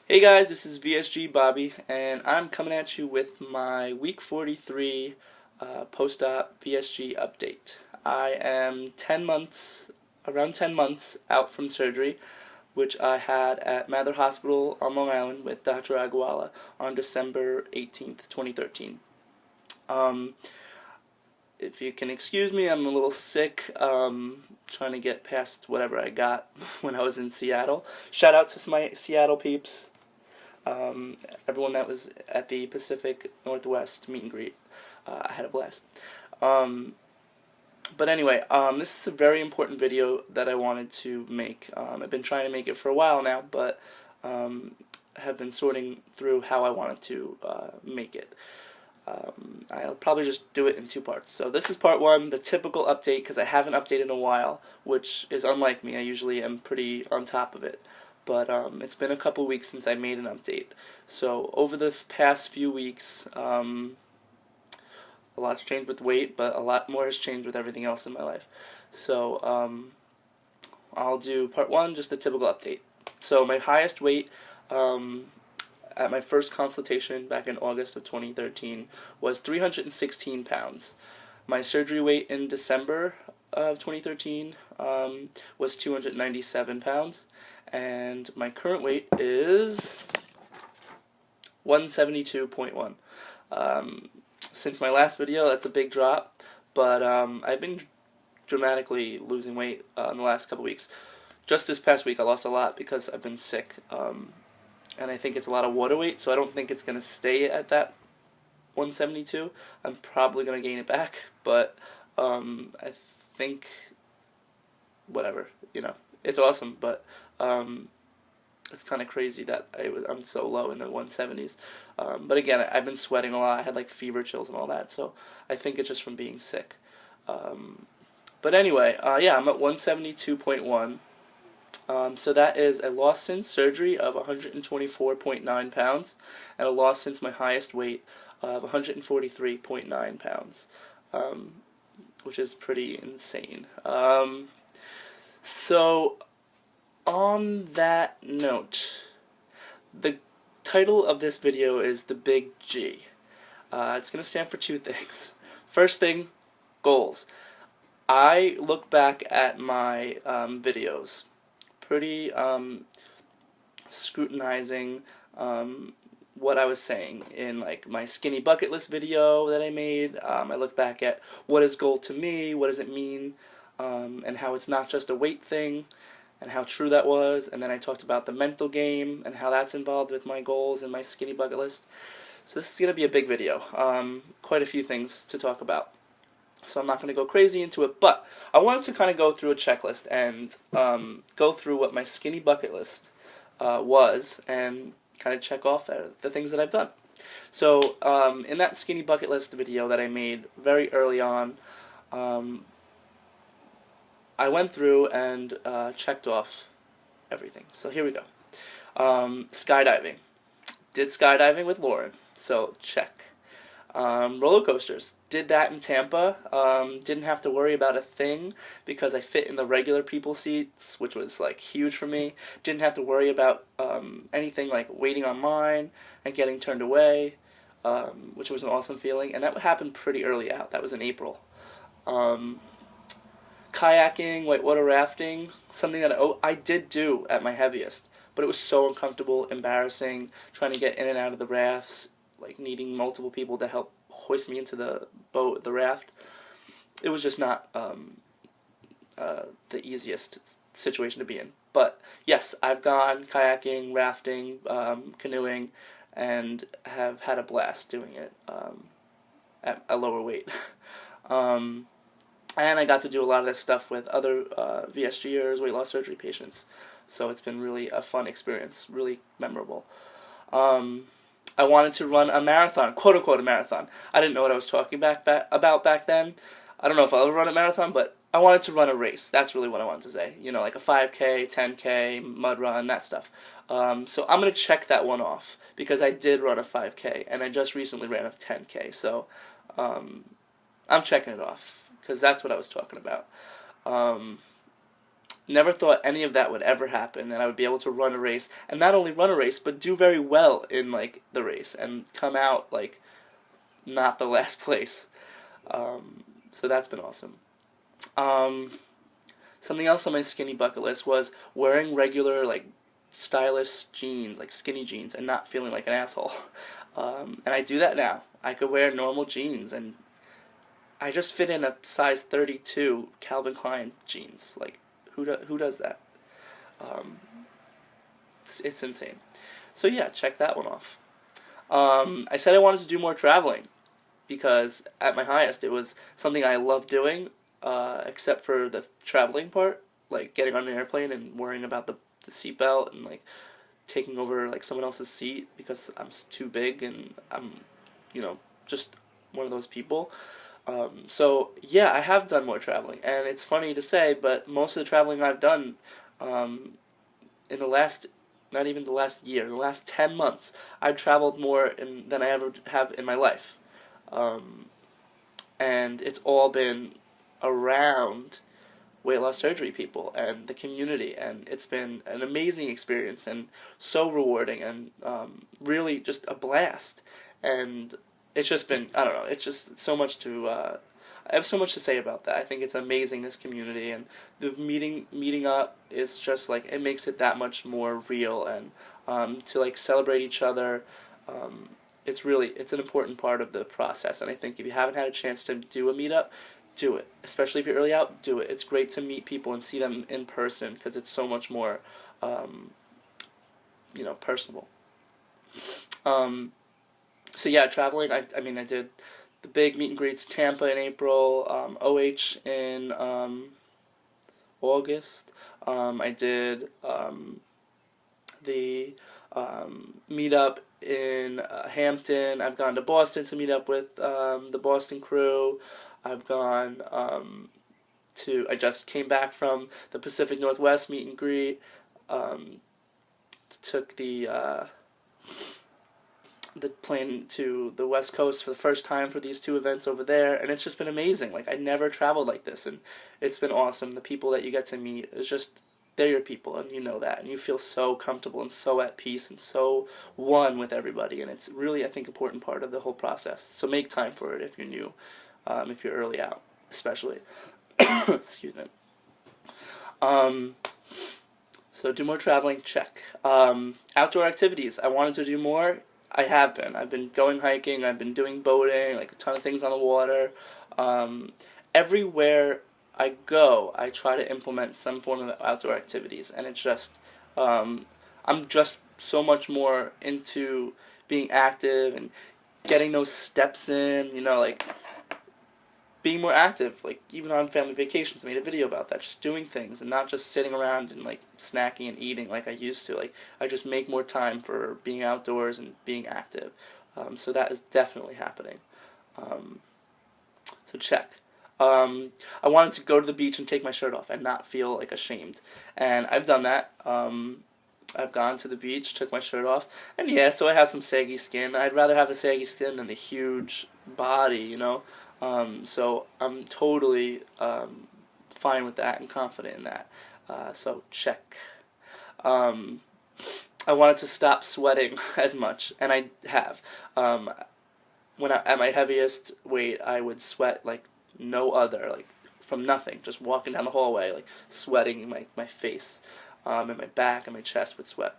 Hey guys, this is VSG Bobby, and I'm coming at you with my week 43 post-op VSG update. I am around 10 months out from surgery, which I had at Mather Hospital on Long Island with Dr. Aguala on December 18th, 2013. Um, if you can excuse me, I'm a little sick, trying to get past whatever I got when I was in Seattle. Shout out to my Seattle peeps. Everyone that was at the Pacific Northwest meet and greet. I had a blast. But anyway, this is a very important video that I wanted to make. I've been trying to make it for a while now, but have been sorting through how I wanted to make it. I'll probably just do it in two parts. So this is part one, the typical update, because I haven't updated in a while, which is unlike me. I usually am pretty on top of it. But it's been a couple weeks since I made an update. So over the past few weeks, a lot's changed with weight, but a lot more has changed with everything else in my life. So I'll do part one, just the typical update. So my highest weight at my first consultation back in August of 2013 was 316 pounds. My surgery weight in December of 2013 was 297 pounds. And my current weight is 172.1. Since my last video, that's a big drop, but I've been dramatically losing weight in the last couple weeks. Just this past week, I lost a lot because I've been sick, and I think it's a lot of water weight, so I don't think it's going to stay at that 172. I'm probably going to gain it back, but I think, whatever, it's awesome, but it's kind of crazy that I'm so low in the 170s. But again, I've been sweating a lot. I had like fever chills and all that, so I think it's just from being sick. But anyway, yeah, I'm at 172.1. So that is a loss since surgery of 124.9 pounds and a loss since my highest weight of 143.9 pounds, which is pretty insane. So on that note, the title of this video is The Big G. It's going to stand for two things. First thing, goals. I look back at my videos, pretty scrutinizing what I was saying in like my skinny bucket list video that I made. I look back at what is goal to me, what does it mean, and how it's not just a weight thing, and how true that was. And then I talked about the mental game and how that's involved with my goals and my skinny bucket list. So this is going to be a big video, quite a few things to talk about. So I'm not going to go crazy into it, but I wanted to kind of go through a checklist and go through what my skinny bucket list was and kind of check off the things that I've done. So in that skinny bucket list video that I made very early on, I went through and checked off everything. So here we go. Skydiving. Did skydiving with Lauren. So check. Roller coasters. Did that in Tampa. Didn't have to worry about a thing because I fit in the regular people seats, which was like huge for me. Didn't have to worry about anything like waiting online and getting turned away, which was an awesome feeling. And that happened pretty early out. That was in April. Kayaking, whitewater rafting, something that I did do at my heaviest, but it was so uncomfortable, embarrassing, trying to get in and out of the rafts, like needing multiple people to help hoist me into the boat, the raft. It was just not the easiest situation to be in. But yes, I've gone kayaking, rafting, canoeing, and have had a blast doing it at a lower weight. And I got to do a lot of this stuff with other VSGers, weight loss surgery patients. So it's been really a fun experience, really memorable. I wanted to run a marathon, quote-unquote a marathon. I didn't know what I was talking about back then. I don't know if I'll ever run a marathon, but I wanted to run a race. That's really what I wanted to say. Like a 5K, 10K, mud run, that stuff. So I'm going to check that one off because I did run a 5K, and I just recently ran a 10K. So I'm checking it off, because that's what I was talking about. Never thought any of that would ever happen, and I would be able to run a race, and not only run a race, but do very well in like the race, and come out like not the last place. So that's been awesome. Um, Something else on my skinny bucket list was wearing regular like stylish jeans, like skinny jeans, and not feeling like an asshole. And I do that now. I could wear normal jeans, and I just fit in a size 32 Calvin Klein jeans. Like, who does that? Um, it's insane. So yeah, check that one off. I said I wanted to do more traveling because at my highest it was something I love doing, except for the traveling part, like getting on an airplane and worrying about the seatbelt and like taking over like someone else's seat because I'm too big and I'm, just one of those people. So yeah, I have done more traveling, and it's funny to say, but most of the traveling I've done in the last, not even the last year, in the last 10 months, I've traveled more than I ever have in my life. And it's all been around weight loss surgery people and the community, and it's been an amazing experience and so rewarding and really just a blast. And it's just been, I don't know, it's just so much to I have so much to say about that. I think it's amazing, this community, and the meeting up is just like, it makes it that much more real, and to like celebrate each other. It's an important part of the process, and I think if you haven't had a chance to do a meetup, do it. Especially if you're early out, do it. It's great to meet people and see them in person because it's so much more, personable. So yeah, traveling. I mean, I did the big meet and greets Tampa in April, OH in August. I did the meetup in Hampton. I've gone to Boston to meet up with the Boston crew. I've gone I just came back from the Pacific Northwest meet and greet. Took the plane to the West Coast for the first time for these two events over there, and it's just been amazing. Like, I never traveled like this, and it's been awesome. The people that you get to meet is just, they're your people, and you know that, and you feel so comfortable and so at peace and so one with everybody, and it's really, I think, an important part of the whole process. So make time for it if you're new, if you're early out, especially. Excuse me. So do more traveling, check. Outdoor activities, I wanted to do more. I have been. I've been going hiking, I've been doing boating, like a ton of things on the water. Everywhere I go, I try to implement some form of outdoor activities, and it's just, I'm just so much more into being active and getting those steps in, like being more active, like even on family vacations. I made a video about that, just doing things and not just sitting around and like snacking and eating like I used to. Like, I just make more time for being outdoors and being active. So that is definitely happening. So check. I wanted to go to the beach and take my shirt off and not feel like ashamed, and I've done that. I've gone to the beach, took my shirt off, and yeah, so I have some saggy skin. I'd rather have the saggy skin than the huge body, So I'm totally fine with that and confident in that. So check. I wanted to stop sweating as much, and I have. When at my heaviest weight, I would sweat like no other, like from nothing, just walking down the hallway, like sweating my face, and my back and my chest would sweat.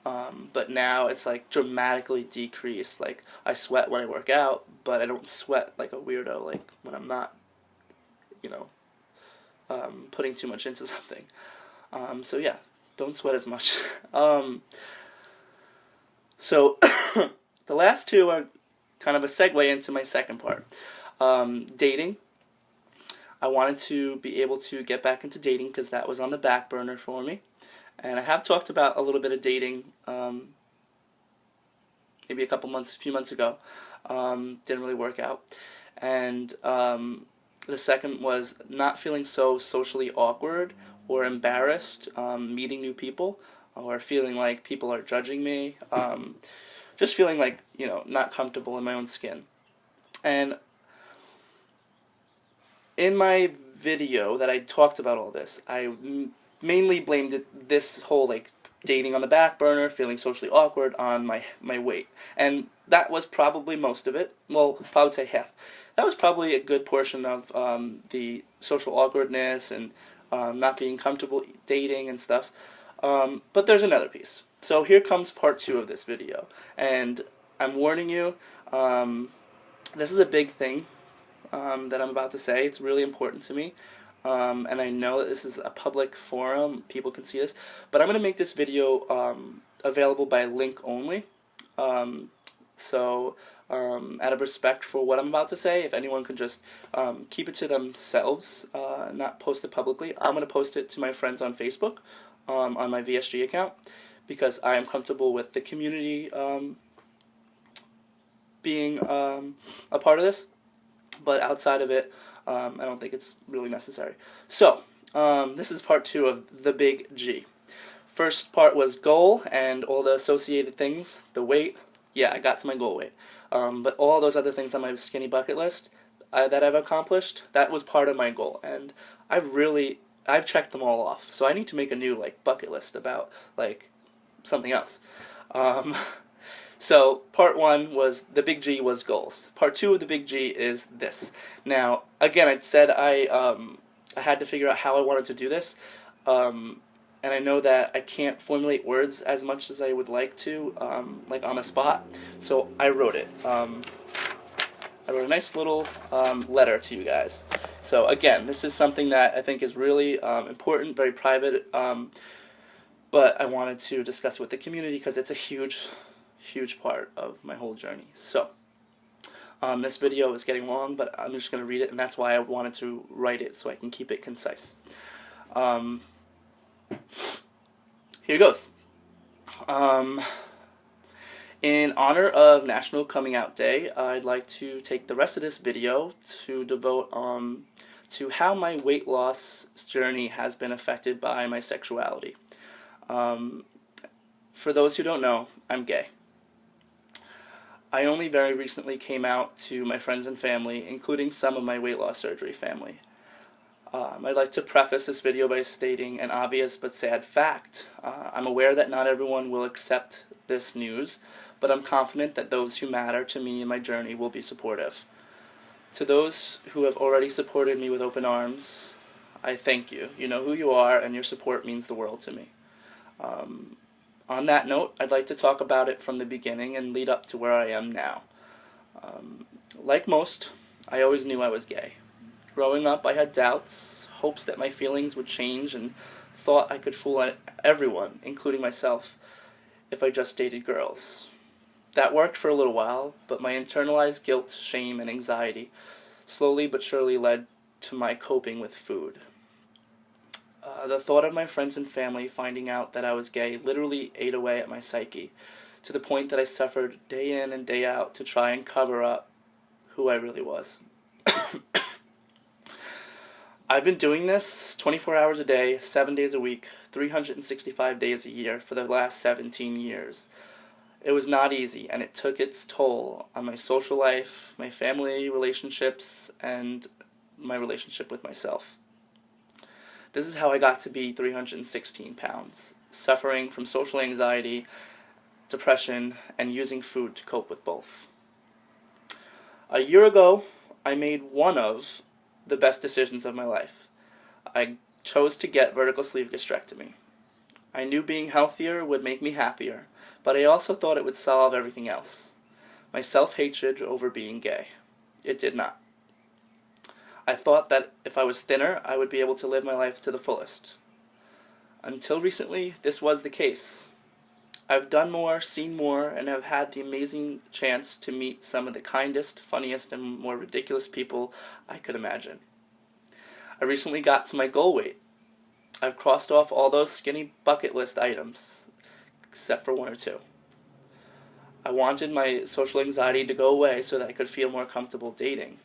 But now it's like dramatically decreased. Like, I sweat when I work out, but I don't sweat like a weirdo, like when I'm not, putting too much into something. So yeah, don't sweat as much. So the last two are kind of a segue into my second part. Dating. I wanted to be able to get back into dating because that was on the back burner for me. And I have talked about a little bit of dating, maybe a few months ago. Didn't really work out. And the second was not feeling so socially awkward or embarrassed meeting new people, or feeling like people are judging me. Just feeling like, not comfortable in my own skin. And in my video that I talked about all this, I mainly blamed this whole like dating on the back burner, feeling socially awkward on my weight. And that was probably most of it. Well, I would say half. That was probably a good portion of the social awkwardness and not being comfortable dating and stuff. But there's another piece. So here comes part 2 of this video. And I'm warning you, this is a big thing that I'm about to say. It's really important to me. And I know that this is a public forum, people can see this, but I'm going to make this video available by link only. So out of respect for what I'm about to say, if anyone can just keep it to themselves, not post it publicly, I'm going to post it to my friends on Facebook, on my VSG account, because I am comfortable with the community being a part of this. But outside of it, I don't think it's really necessary. So, this is part 2 of the big G. First part was goal and all the associated things, the weight. Yeah, I got to my goal weight. But all those other things on my skinny bucket list that I've accomplished, that was part of my goal. And I've checked them all off. So I need to make a new like bucket list about like something else. So, part 1 was, the big G was goals. Part 2 of the big G is this. Now, again, I said I had to figure out how I wanted to do this, and I know that I can't formulate words as much as I would like to, like on the spot, so I wrote it. I wrote a nice little letter to you guys. So, again, this is something that I think is really important, very private, but I wanted to discuss it with the community because it's a huge part of my whole journey. So, this video is getting long, but I'm just going to read it, and that's why I wanted to write it, so I can keep it concise. Here goes. In honor of National Coming Out Day, I'd like to take the rest of this video to devote to how my weight loss journey has been affected by my sexuality. For those who don't know, I'm gay. I only very recently came out to my friends and family, including some of my weight loss surgery family. I'd like to preface this video by stating an obvious but sad fact. I'm aware that not everyone will accept this news, but I'm confident that those who matter to me in my journey will be supportive. To those who have already supported me with open arms, I thank you. You know who you are, and your support means the world to me. On that note, I'd like to talk about it from the beginning and lead up to where I am now. Like most, I always knew I was gay. Growing up, I had doubts, hopes that my feelings would change, and thought I could fool everyone, including myself, if I just dated girls. That worked for a little while, but my internalized guilt, shame, and anxiety slowly but surely led to my coping with food. The thought of my friends and family finding out that I was gay literally ate away at my psyche, to the point that I suffered day in and day out to try and cover up who I really was. I've been doing this 24 hours a day, 7 days a week, 365 days a year for the last 17 years. It was not easy, and it took its toll on my social life, my family relationships, and my relationship with myself. This is how I got to be 316 pounds, suffering from social anxiety, depression, and using food to cope with both. A year ago, I made one of the best decisions of my life. I chose to get vertical sleeve gastrectomy. I knew being healthier would make me happier, but I also thought it would solve everything else. My self-hatred over being gay. It did not. I thought that if I was thinner, I would be able to live my life to the fullest. Until recently, this was the case. I've done more, seen more, and have had the amazing chance to meet some of the kindest, funniest, and more ridiculous people I could imagine. I recently got to my goal weight. I've crossed off all those skinny bucket list items, except for 1 or 2. I wanted my social anxiety to go away so that I could feel more comfortable dating.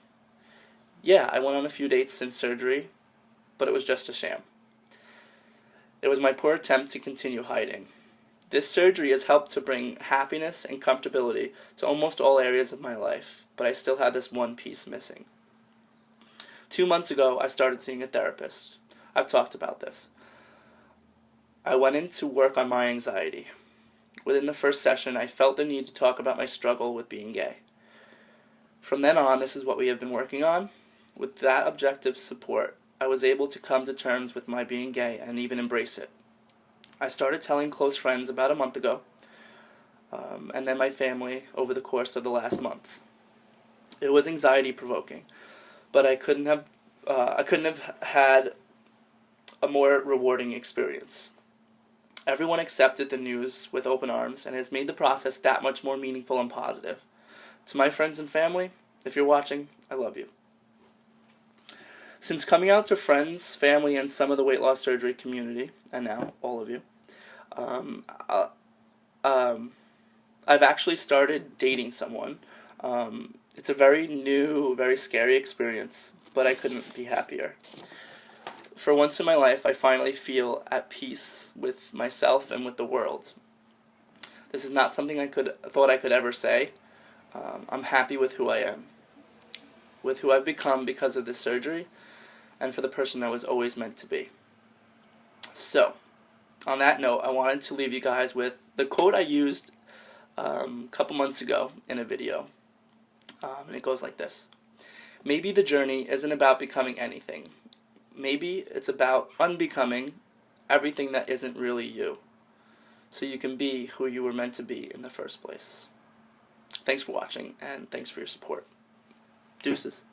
Yeah, I went on a few dates since surgery, but it was just a sham. It was my poor attempt to continue hiding. This surgery has helped to bring happiness and comfortability to almost all areas of my life, but I still had this one piece missing. 2 months ago, I started seeing a therapist. I've talked about this. I went in to work on my anxiety. Within the first session, I felt the need to talk about my struggle with being gay. From then on, this is what we have been working on. With that objective support, I was able to come to terms with my being gay and even embrace it. I started telling close friends about a month ago, and then my family over the course of the last month. It was anxiety-provoking, but I couldn't have had a more rewarding experience. Everyone accepted the news with open arms and has made the process that much more meaningful and positive. To my friends and family, if you're watching, I love you. Since coming out to friends, family, and some of the weight loss surgery community, and now all of you, I've actually started dating someone. It's a very new, very scary experience, but I couldn't be happier. For once in my life, I finally feel at peace with myself and with the world. This is not something I thought I could ever say. I'm happy with who I am, with who I've become because of this surgery, and for the person I was always meant to be. So, on that note, I wanted to leave you guys with the quote I used a couple months ago in a video, and it goes like this. Maybe the journey isn't about becoming anything. Maybe it's about unbecoming everything that isn't really you, so you can be who you were meant to be in the first place. Thanks for watching, and thanks for your support. Deuces.